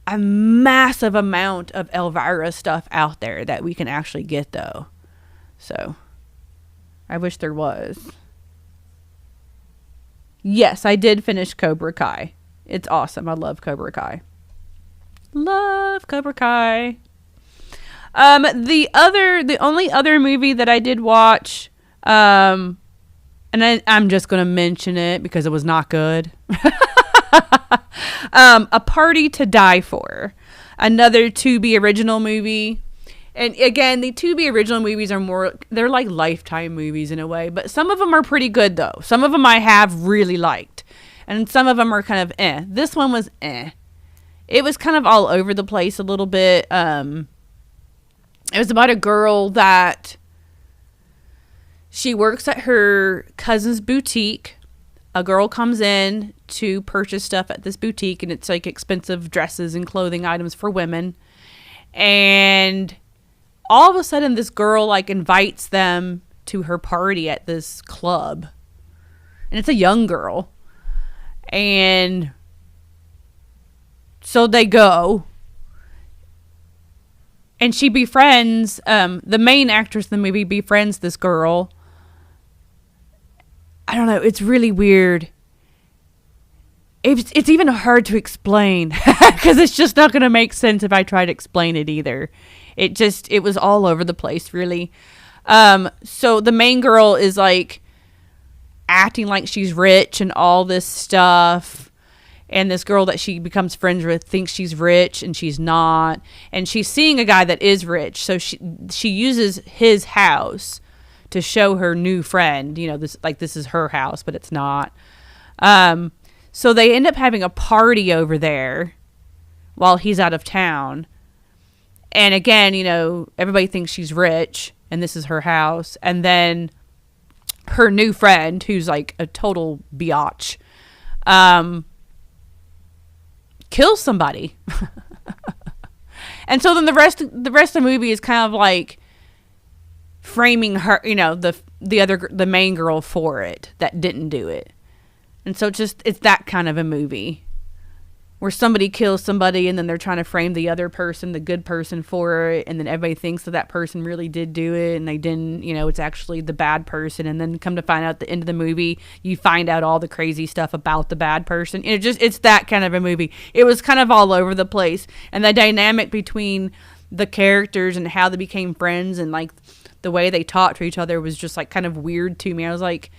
a massive amount of Elvira stuff out there that we can actually get, though. So I wish there was. Yes, I did finish Cobra Kai. It's awesome. I love Cobra Kai. Love Cobra Kai. The only other movie that I did watch, and I'm just going to mention it because it was not good. A Party to Die For. Another Tubi original movie. And again, the Tubi original movies they're like Lifetime movies in a way. But some of them are pretty good, though. Some of them I have really liked. And some of them are kind of eh. This one was eh. It was kind of all over the place a little bit. It was about a girl that she works at her cousin's boutique. A girl comes in to purchase stuff at this boutique, and it's like expensive dresses and clothing items for women. And all of a sudden, this girl invites them to her party at this club. And it's a young girl. And so they go. And she befriends, the main actress in the movie befriends this girl. I don't know, it's really weird. It's even hard to explain because it's just not going to make sense if I try to explain it either. It was all over the place, really. So the main girl is acting like she's rich and all this stuff. And this girl that she becomes friends with thinks she's rich and she's not. And she's seeing a guy that is rich. So she uses his house to show her new friend, this is her house, but it's not. So they end up having a party over there while he's out of town. And again, everybody thinks she's rich and this is her house. And then her new friend, who's like a total biatch, kills somebody. And so then the rest of the movie is kind of like framing her, the main girl for it that didn't do it. And so it's that kind of a movie where somebody kills somebody and then they're trying to frame the other person, the good person, for it. And then everybody thinks that person really did do it and they didn't, it's actually the bad person. And then come to find out at the end of the movie, you find out all the crazy stuff about the bad person. It's that kind of a movie. It was kind of all over the place. And the dynamic between the characters and how they became friends and like the way they talked to each other was just like kind of weird to me. I was like,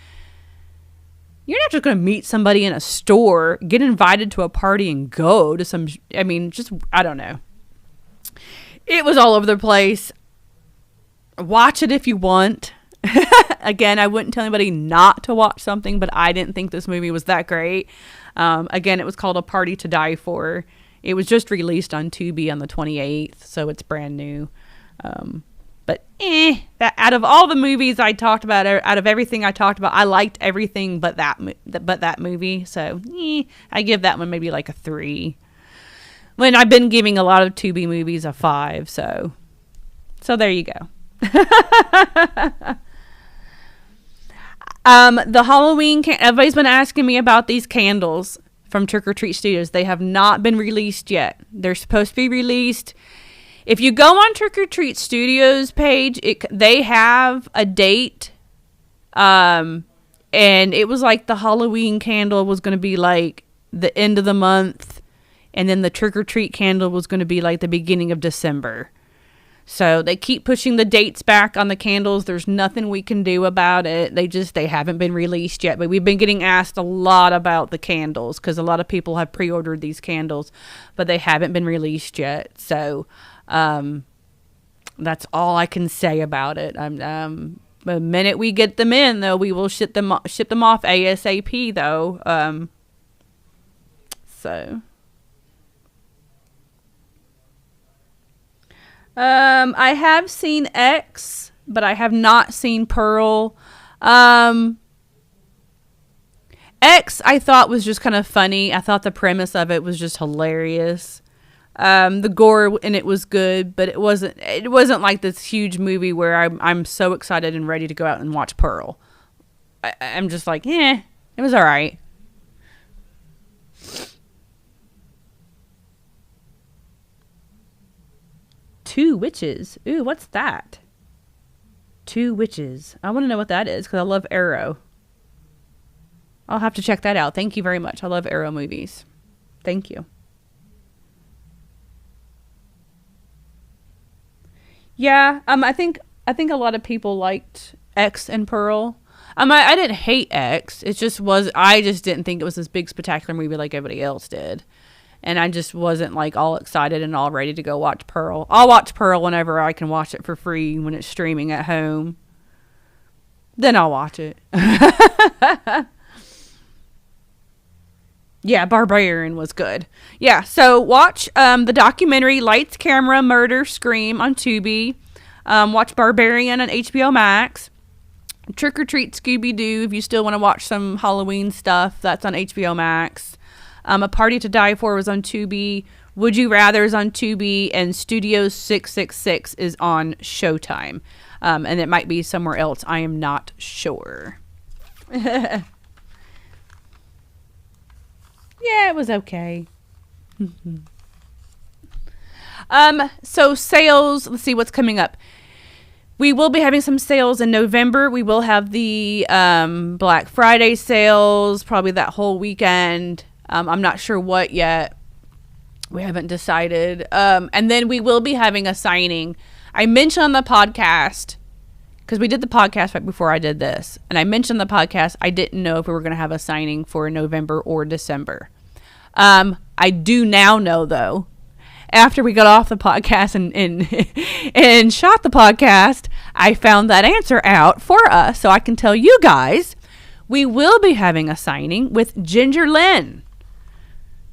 you're not just going to meet somebody in a store, get invited to a party and go to some, I don't know. It was all over the place. Watch it if you want. Again, I wouldn't tell anybody not to watch something, but I didn't think this movie was that great. Again, it was called A Party to Die For. It was just released on Tubi on the 28th, so it's brand new. But that out of all the movies I talked about, out of everything I talked about, I liked everything but that movie. So I give that one maybe like a 3. When I've been giving a lot of Tubi movies a 5. So there you go. The Halloween everybody's been asking me about these candles from Trick or Treat Studios. They have not been released yet. They're supposed to be released. If you go on Trick or Treat Studios page, they have a date. And it was like the Halloween candle was going to be like the end of the month. And then the Trick or Treat candle was going to be like the beginning of December. So they keep pushing the dates back on the candles. There's nothing we can do about it. They haven't been released yet. But we've been getting asked a lot about the candles because a lot of people have pre-ordered these candles, but they haven't been released yet. So that's all I can say about it. The minute we get them in, though, we will ship them off ASAP, though. I have seen X, but I have not seen Pearl. X, I thought was just kind of funny. I thought the premise of it was just hilarious. The gore in it was good, but it wasn't like this huge movie where I'm so excited and ready to go out and watch Pearl. I'm just like, it was all right. Two Witches. Ooh, what's that? Two Witches. I want to know what that is because I love Arrow. I'll have to check that out. Thank you very much. I love Arrow movies. Thank you. Yeah, I think a lot of people liked X and Pearl. I didn't hate X. I just didn't think it was this big spectacular movie like everybody else did. And I just wasn't like all excited and all ready to go watch Pearl. I'll watch Pearl whenever I can watch it for free when it's streaming at home. Then I'll watch it. Yeah, Barbarian was good. Yeah, so watch the documentary Lights, Camera, Murder, Scream on Tubi. Watch Barbarian on HBO Max. Trick or Treat Scooby-Doo, if you still want to watch some Halloween stuff, that's on HBO Max. A Party to Die For was on Tubi. Would You Rather is on Tubi. And Studio 666 is on Showtime. And it might be somewhere else. I am not sure. Yeah, it was okay. So sales, let's see what's coming up. We will be having some sales in November. We will have the Black Friday sales, probably that whole weekend. I'm not sure what yet. We haven't decided. And then we will be having a signing. I mentioned on the podcast, because we did the podcast right before I did this, and I mentioned the podcast, I didn't know if we were going to have a signing for November or December. I do now know, though, after we got off the podcast and shot the podcast, I found that answer out for us so I can tell you guys we will be having a signing with Ginger Lynn.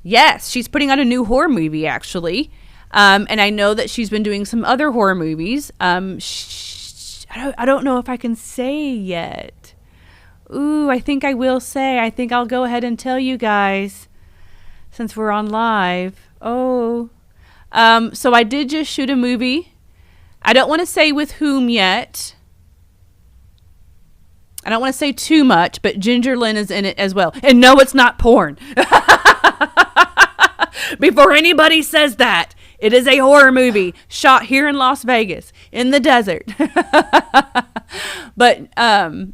Yes, she's putting out a new horror movie, actually. And I know that she's been doing some other horror movies. I don't know if I can say yet. Ooh, I think I will say. I think I'll go ahead and tell you guys since we're on live. Oh. So I did just shoot a movie. I don't want to say with whom yet. I don't want to say too much, but Ginger Lynn is in it as well. And no, it's not porn. Before anybody says that, it is a horror movie shot here in Las Vegas in the desert. But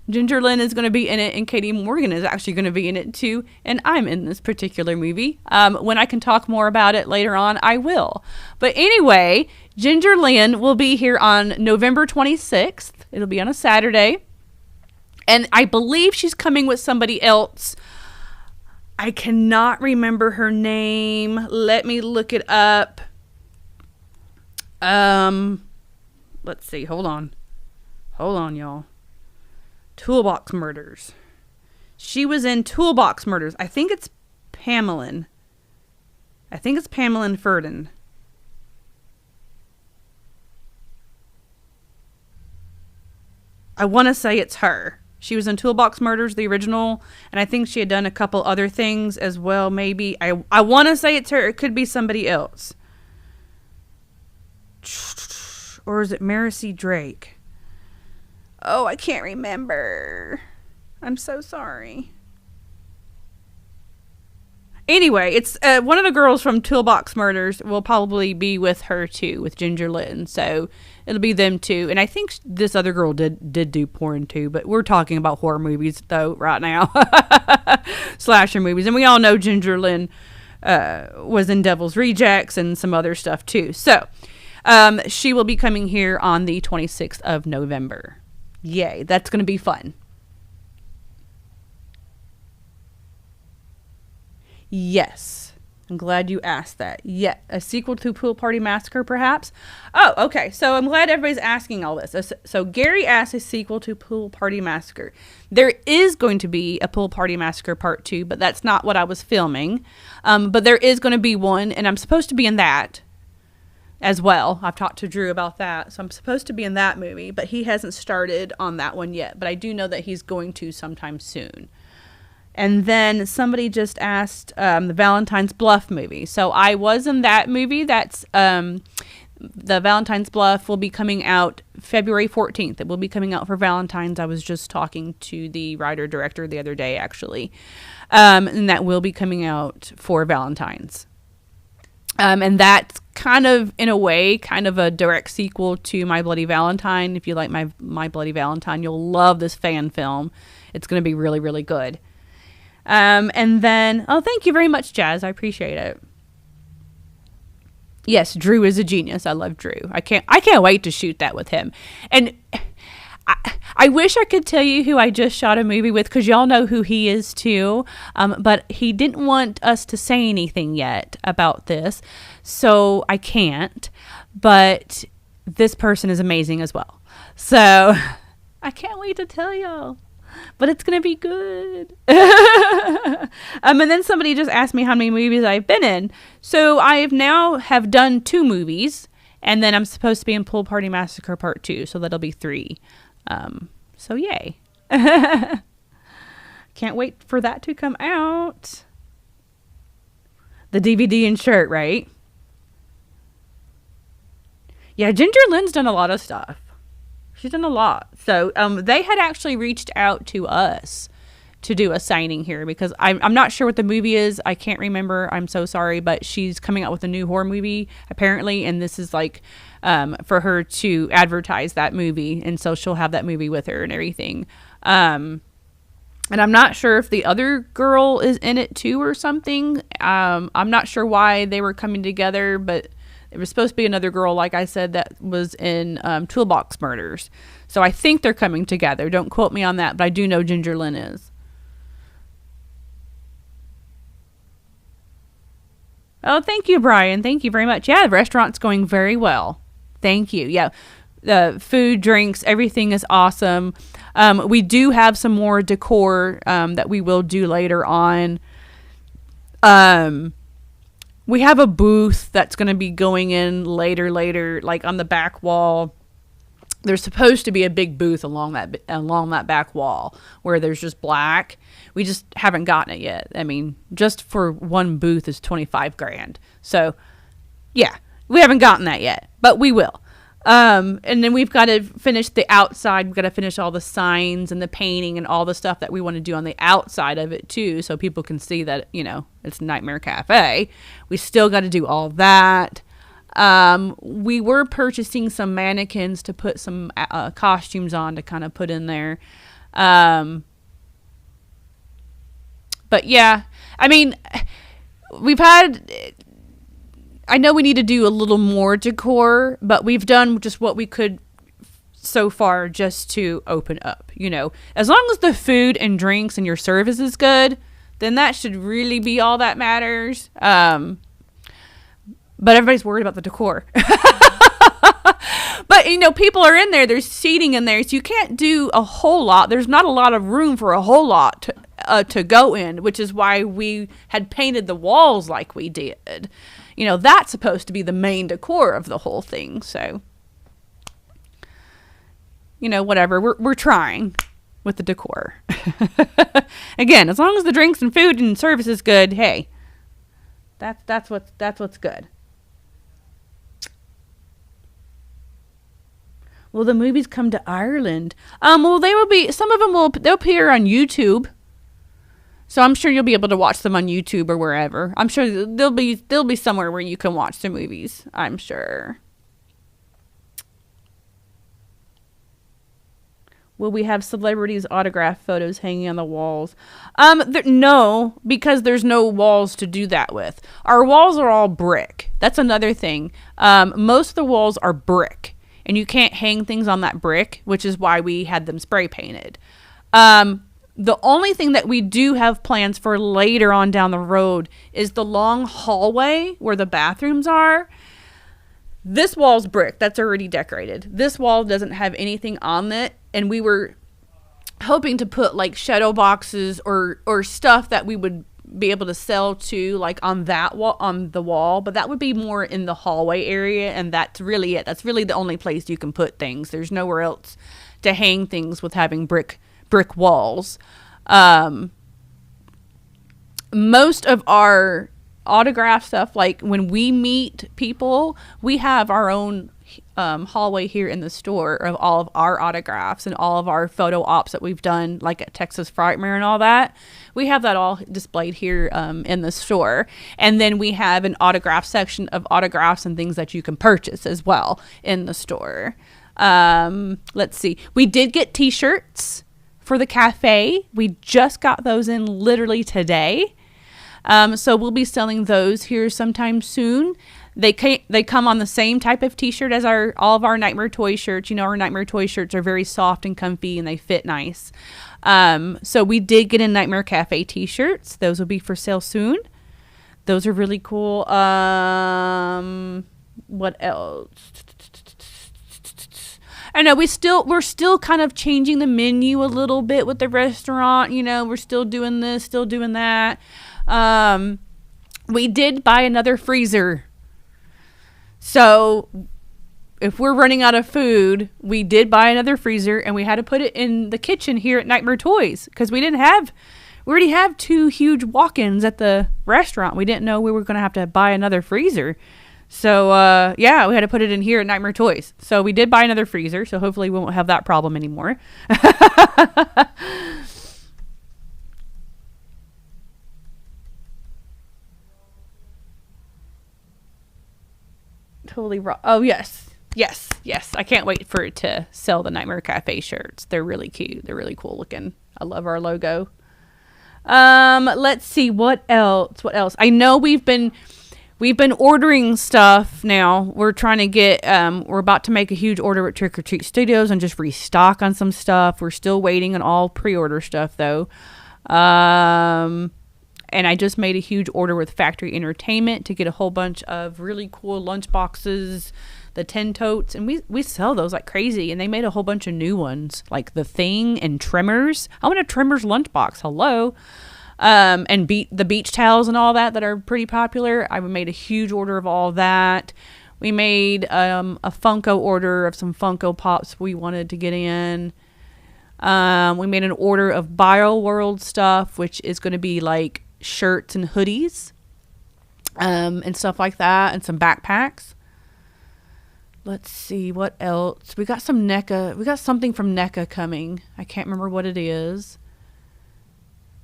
Ginger Lynn is going to be in it, and Katie Morgan is actually going to be in it too. And I'm in this particular movie. When I can talk more about it later on, I will. But anyway, Ginger Lynn will be here on November 26th. It'll be on a Saturday. And I believe she's coming with somebody else. I cannot remember her name. Let me look it up. Let's see. Hold on, y'all. Toolbox Murders. She was in Toolbox Murders. I think it's Pamela Ferdin. I want to say it's her. She was in Toolbox Murders, the original, and I think she had done a couple other things as well, maybe. I want to say it's her. It could be somebody else. Or is it Marcy Drake? Oh, I can't remember. I'm so sorry. Anyway, it's one of the girls from Toolbox Murders will probably be with her too, with Ginger Lynn. So it'll be them too. And I think this other girl did do porn too, but we're talking about horror movies though right now. Slasher movies. And we all know Ginger Lynn was in Devil's Rejects and some other stuff too. So she will be coming here on the 26th of November. Yay, that's going to be fun. Yes. I'm glad you asked that. Yeah, a sequel to Pool Party Massacre, perhaps? Oh, okay. So I'm glad everybody's asking all this. So Gary asked a sequel to Pool Party Massacre. There is going to be a Pool Party Massacre Part 2, but that's not what I was filming. But there is going to be one, and I'm supposed to be in that as well. I've talked to Drew about that. So I'm supposed to be in that movie, but he hasn't started on that one yet. But I do know that he's going to sometime soon. And then somebody just asked the Valentine's Bluff movie. So I was in that movie. That's the Valentine's Bluff will be coming out February 14th. It will be coming out for Valentine's. I was just talking to the writer-director the other day, actually. And that will be coming out for Valentine's. And that's kind of, in a way, kind of a direct sequel to My Bloody Valentine. If you like My Bloody Valentine, you'll love this fan film. It's going to be really, really good. And then, oh, thank you very much, Jazz. I appreciate it. Yes, Drew is a genius. I love Drew. I can't wait to shoot that with him. And I wish I could tell you who I just shot a movie with, because y'all know who he is too. But he didn't want us to say anything yet about this, so I can't. But this person is amazing as well. So I can't wait to tell y'all. But it's going to be good. And then somebody just asked me how many movies I've been in. So I have done 2 movies. And then I'm supposed to be in Pool Party Massacre Part 2. So that'll be 3. So yay. Can't wait for that to come out. The DVD and shirt, right? Yeah, Ginger Lynn's done a lot of stuff. She's done a lot. So they had actually reached out to us to do a signing here, because I'm not sure what the movie is. I can't remember. I'm so sorry. But she's coming out with a new horror movie, apparently. And this is like for her to advertise that movie. And so she'll have that movie with her and everything. And I'm not sure if the other girl is in it too or something. I'm not sure why they were coming together, but it was supposed to be another girl, like I said, that was in Toolbox Murders. So I think they're coming together. Don't quote me on that, but I do know Ginger Lynn is. Oh, thank you, Brian. Thank you very much. Yeah, the restaurant's going very well. Thank you. Yeah, food, drinks, everything is awesome. We do have some more decor that we will do later on. We have a booth that's going to be going in later, like on the back wall. There's supposed to be a big booth along that back wall where there's just black. We just haven't gotten it yet. I mean, just for one booth is $25,000. So, yeah, we haven't gotten that yet, but we will. And then we've got to finish the outside. We've got to finish all the signs and the painting and all the stuff that we want to do on the outside of it too, so people can see that, it's Nightmare Cafe. We still got to do all that. We were purchasing some mannequins to put some costumes on to kind of put in there. But yeah, I mean, I know we need to do a little more decor, but we've done just what we could so far just to open up, As long as the food and drinks and your service is good, then that should really be all that matters. But everybody's worried about the decor. But, people are in there. There's seating in there, so you can't do a whole lot. There's not a lot of room for a whole lot to go in, which is why we had painted the walls like we did. That's supposed to be the main decor of the whole thing. So, whatever. We're trying with the decor. Again, as long as the drinks and food and service is good, hey, that's what's good. Will the movies come to Ireland? Well, they will be. Some of them they'll appear on YouTube. So I'm sure you'll be able to watch them on YouTube or wherever. I'm sure they'll be somewhere where you can watch the movies. I'm sure. Will we have celebrities' autograph photos hanging on the walls? No, because there's no walls to do that with. Our walls are all brick. That's another thing. Most of the walls are brick, and you can't hang things on that brick, which is why we had them spray painted. The only thing that we do have plans for later on down the road is the long hallway where the bathrooms are. This wall's brick. That's already decorated. This wall doesn't have anything on it. And we were hoping to put like shadow boxes or stuff that we would be able to sell to, like on that wall, on the wall. But that would be more in the hallway area. And that's really it. That's really the only place you can put things. There's nowhere else to hang things with having brick walls. Most of our autograph stuff, like when we meet people, we have our own hallway here in the store of all of our autographs and all of our photo ops that we've done, like at Texas Frightmare and all that. We have that all displayed here in the store. And then we have an autograph section of autographs and things that you can purchase as well in the store. Let's see. We did get t-shirts for the cafe. We just got those in literally today. So we'll be selling those here sometime soon. They come on the same type of t-shirt as all of our Nightmare Toy shirts. Our Nightmare Toy shirts are very soft and comfy and they fit nice. So we did get in Nightmare Cafe t-shirts. Those will be for sale soon. Those are really cool. What else? I know we're still kind of changing the menu a little bit with the restaurant. We're still doing this, still doing that. We did buy another freezer. So if we're running out of food, we did buy another freezer and we had to put it in the kitchen here at Nightmare Toys because we already have 2 huge walk-ins at the restaurant. We didn't know we were going to have to buy another freezer. So, yeah, we had to put it in here at Nightmare Toys. So we did buy another freezer, so hopefully we won't have that problem anymore. Totally wrong. Oh, yes. I can't wait for it to sell the Nightmare Cafe shirts. They're really cute. They're really cool looking. I love our logo. Let's see. What else? I know we've been ordering stuff now. We're trying to get, we're about to make a huge order at Trick or Treat Studios and just restock on some stuff. We're still waiting on all pre-order stuff though. And I just made a huge order with Factory Entertainment to get a whole bunch of really cool lunch boxes the 10 totes, and we sell those like crazy. And they made a whole bunch of new ones, like the Thing and Trimmers. I want a Trimmers lunchbox. Hello. And the beach towels and all that are pretty popular. I made a huge order of all that. We made a Funko order of some Funko Pops we wanted to get in. We made an order of BioWorld stuff, which is going to be like shirts and hoodies, and stuff like that, and some backpacks. Let's see what else. We got some NECA. We got something from NECA coming. I can't remember what it is.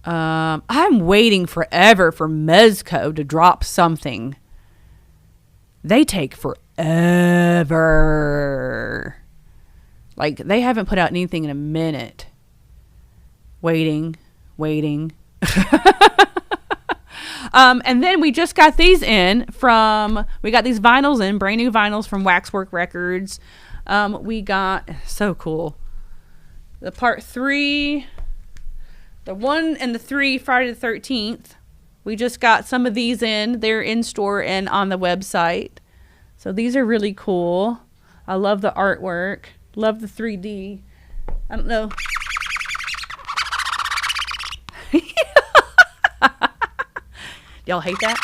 I'm waiting forever for Mezco to drop something. They take forever. Like, they haven't put out anything in a minute. Waiting. And then we just got these we got these vinyls in, brand new vinyls from Waxwork Records. We got, so cool. The part 3, the 1 and the 3, Friday the 13th. We just got some of these in. They're in store and on the website. So these are really cool. I love the artwork. Love the 3D. I don't know. Y'all hate that?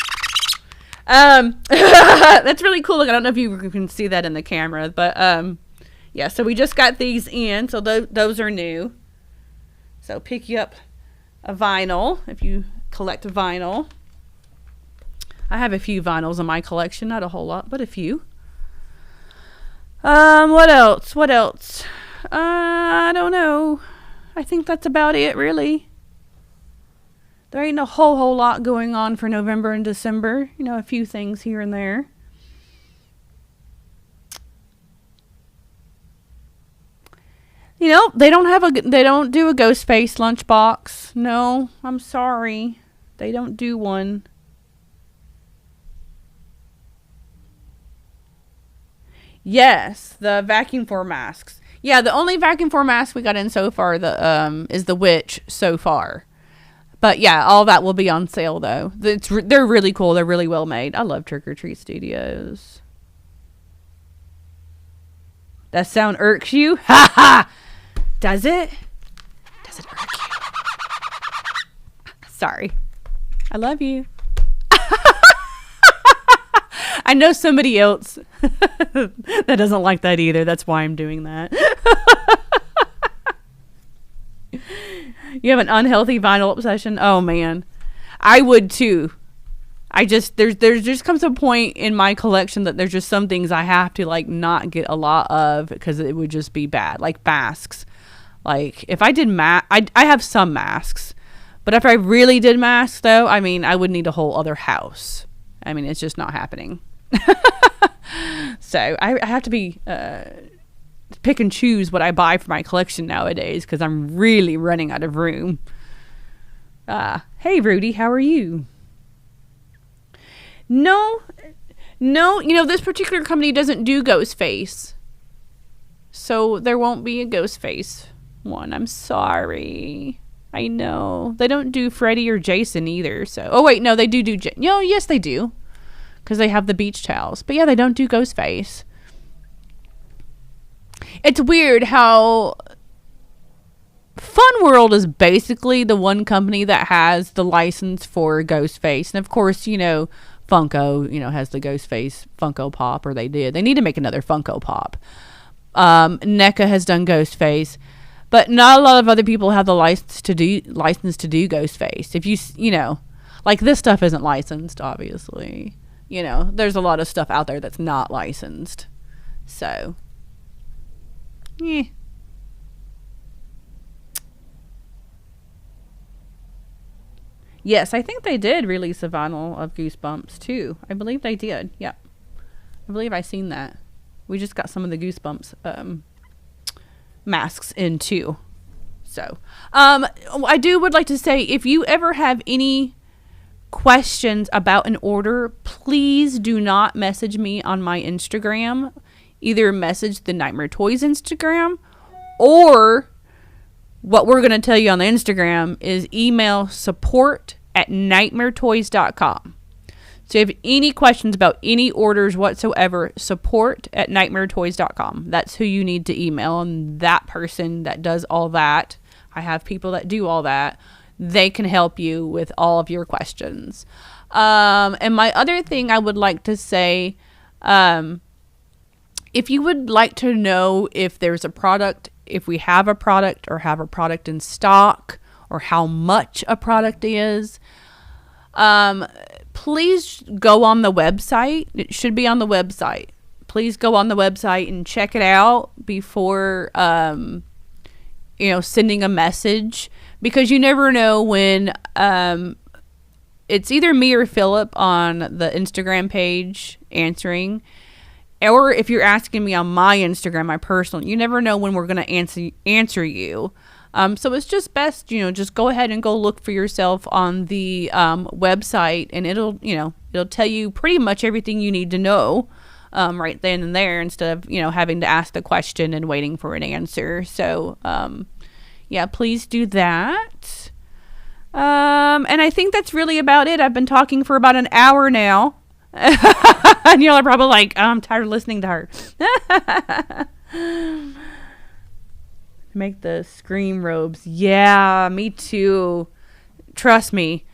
That's really cool. Look, I don't know if you can see that in the camera, but yeah, so we just got these in. So those are new. So pick you up a vinyl if you collect vinyl. I have a few vinyls in my collection, not a whole lot, but a few. What else? I don't know. I think that's about it, really. There ain't a whole lot going on for November and December. You know, a few things here and there. You know, they don't do a Ghostface lunchbox. No, I'm sorry. They don't do one. Yes, the vacuum for masks. Yeah, the only vacuum for mask we got in so far is the witch so far. But yeah, all that will be on sale though. They're really cool. They're really well made. I love Trick or Treat Studios. That sound irks you? Ha ha! Does it? Does it irk you? Sorry. I love you. I know somebody else that doesn't like that either. That's why I'm doing that. You have an unhealthy vinyl obsession? Oh, man. I would, too. There's just comes a point in my collection that there's just some things I have to, like, not get a lot of because it would just be bad. Like, masks. Like, if I did I have some masks. But if I really did masks, though, I mean, I would need a whole other house. I mean, it's just not happening. So I have to be pick and choose what I buy for my collection nowadays because I'm really running out of room. Hey Rudy, how are you? No, you know, this particular company doesn't do Ghostface, so there won't be a Ghostface one. I'm sorry. I know they don't do Freddy or Jason either. So, oh wait, no, they do. Yes, they do. Because they have the beach towels. But yeah, they don't do Ghostface. It's weird how Fun World is basically the one company that has the license for Ghostface. And of course, you know, Funko, you know, has the Ghostface Funko Pop, or they did. They need to make another Funko Pop. NECA has done Ghostface. But not a lot of other people have the license to do Ghostface. If you know, like this stuff isn't licensed, obviously. You know, there's a lot of stuff out there that's not licensed. So, yeah. Yes, I think they did release a vinyl of Goosebumps too. I believe they did. Yep. I believe I seen that. We just got some of the Goosebumps masks in too. So, I would like to say, if you ever have any questions about an order, please do not message me on my Instagram. Either message the Nightmare Toys Instagram, or what we're going to tell you on the Instagram is email support@nightmaretoys.com. So if you have any questions about any orders whatsoever, support@nightmaretoys.com. That's who you need to email, and that person that does all that, I have people that do all that, they can help you with all of your questions. And my other thing I would like to say, if you would like to know if there's a product, if we have a product or have a product in stock, or how much a product is, please go on the website. It should be on the website. Please go on the website and check it out before, sending a message, because you never know when, it's either me or Philip on the Instagram page answering, or if you're asking me on my Instagram, my personal, you never know when we're going to answer you. So it's just best, just go ahead and go look for yourself on the website, and it'll tell you pretty much everything you need to know right then and there, instead of, having to ask the question and waiting for an answer. So, yeah, please do that. And I think that's really about it. I've been talking for about an hour now. And y'all are probably like, oh, I'm tired of listening to her. Make the Scream robes. Yeah, me too. Trust me.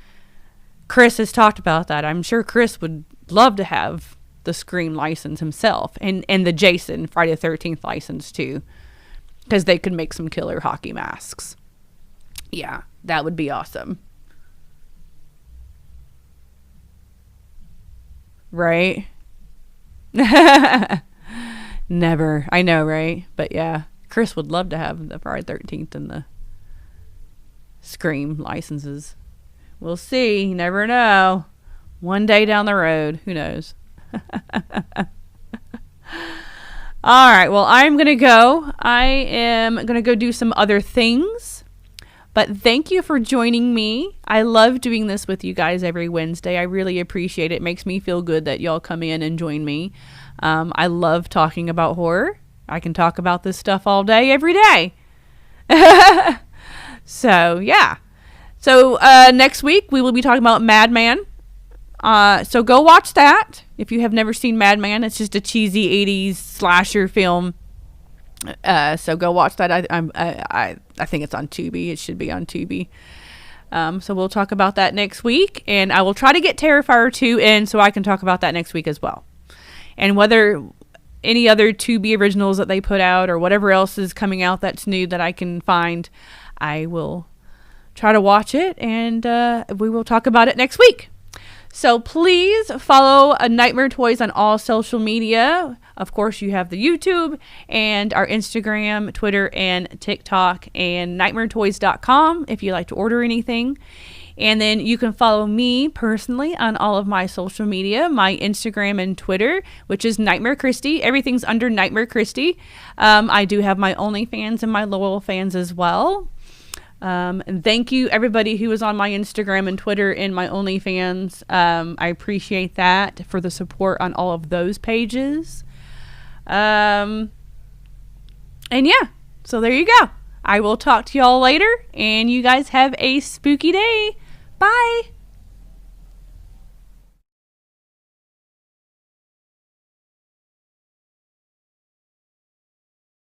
Chris has talked about that. I'm sure Chris would love to have the Scream license himself. And the Jason Friday the 13th license too. Because they could make some killer hockey masks. Yeah, that would be awesome. Right? Never. I know, right? But yeah, Chris would love to have the Friday 13th and the Scream licenses. We'll see. You never know. One day down the road. Who knows? All right. Well, I'm going to go. I am going to go do some other things. But thank you for joining me. I love doing this with you guys every Wednesday. I really appreciate it. It makes me feel good that y'all come in and join me. I love talking about horror. I can talk about this stuff all day, every day. So, yeah. So, next week, we will be talking about Madman. So, go watch that. If you have never seen Madman, it's just a cheesy 80s slasher film. So go watch that. I think it's on Tubi. It should be on Tubi. So we'll talk about that next week, and I will try to get Terrifier 2 in so I can talk about that next week as well. And whether any other Tubi originals that they put out or whatever else is coming out that's new that I can find, I will try to watch it, and we will talk about it next week. So please follow Nightmare Toys on all social media. Of course, you have the YouTube and our Instagram, Twitter, and TikTok, and nightmaretoys.com if you like to order anything. And then you can follow me personally on all of my social media, my Instagram and Twitter, which is Nightmare Kristy. Everything's under Nightmare Kristy. I do have my OnlyFans and my loyal fans as well. And thank you everybody who is on my Instagram and Twitter and my OnlyFans. I appreciate that for the support on all of those pages. And yeah, so there you go. I will talk to y'all later, and you guys have a spooky day. Bye.